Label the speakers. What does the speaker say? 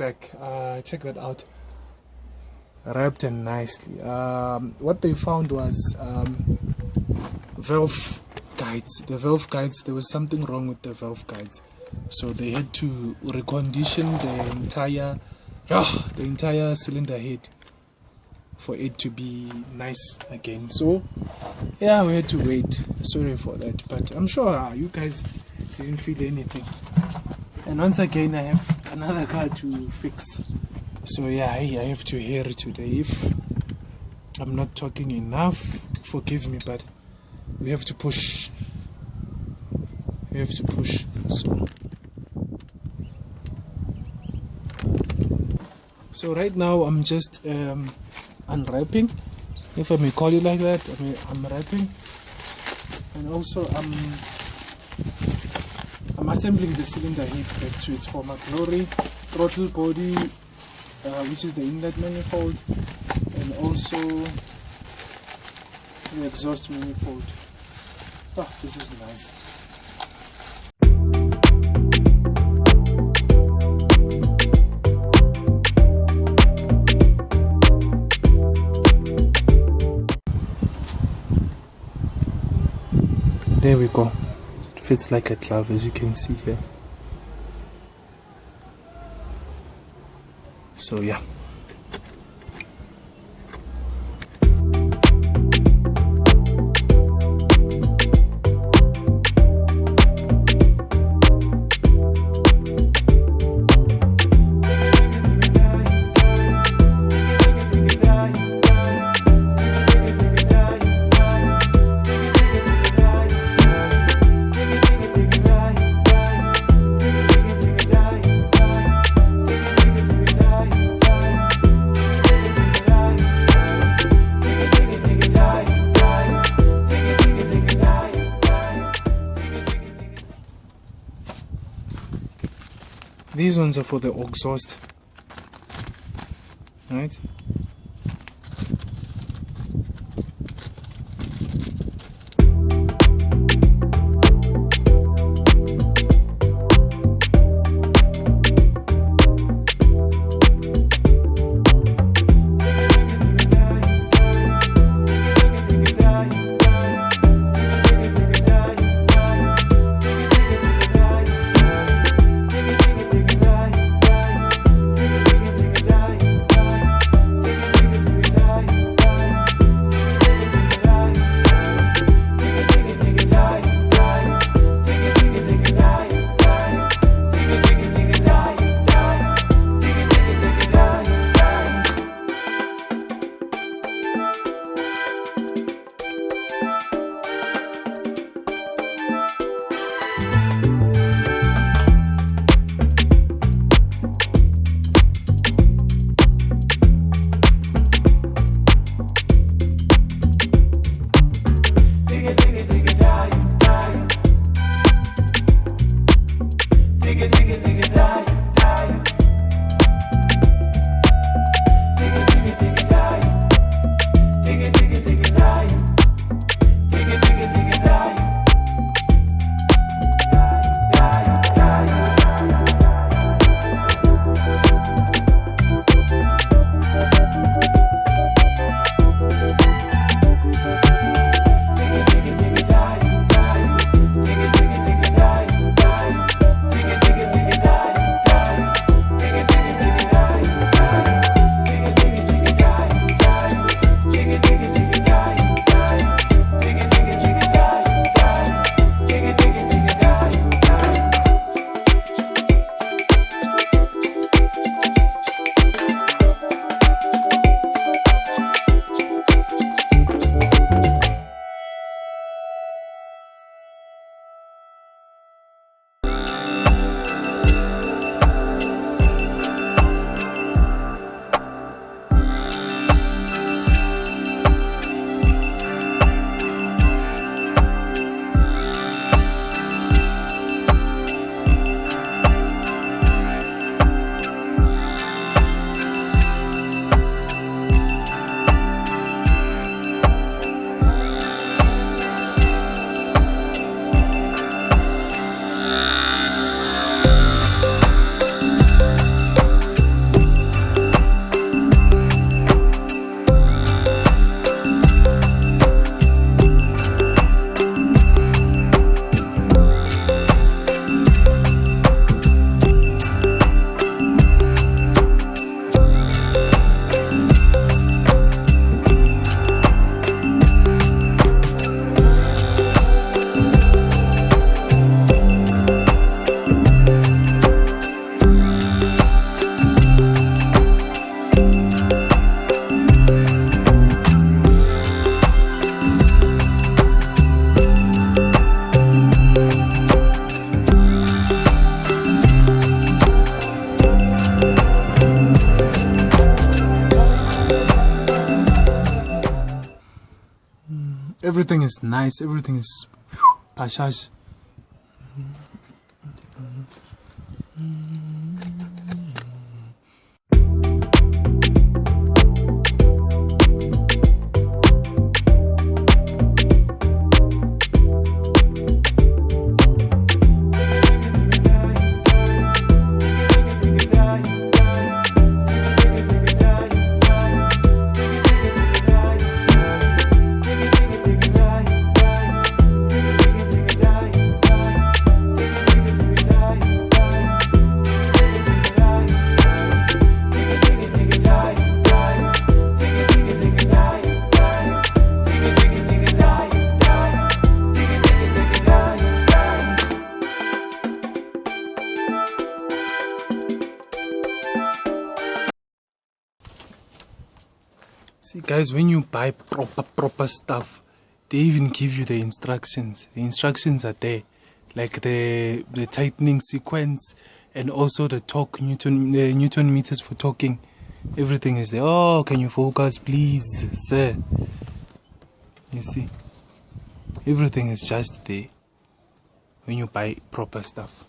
Speaker 1: back. Check that out. Wrapped and nicely. What they found was valve guides. The valve guides, there was something wrong with the valve guides. So they had to recondition the entire cylinder head for it to be nice again. So yeah, we had to wait. Sorry for that, but I'm sure you guys didn't feel anything. And once again, I have another car to fix. So yeah, I have to hear today. If I'm not talking enough, forgive me, but we have to push. We have to push. So right now I'm just unwrapping, if I may call it like that. I'm wrapping, and also I'm assembling the cylinder head back to its former glory. Throttle body, which is the inlet manifold, and also the exhaust manifold. This is nice. There we go. It fits like a glove, as you can see here. So yeah. These ones are for the exhaust, right? everything is nice, everything is pashash. See guys, when you buy proper stuff, they even give you the instructions. The instructions are there, like the tightening sequence and also the torque Newton meters for torquing. Everything is there. Oh, can you focus please, sir? You see, everything is just there when you buy proper stuff.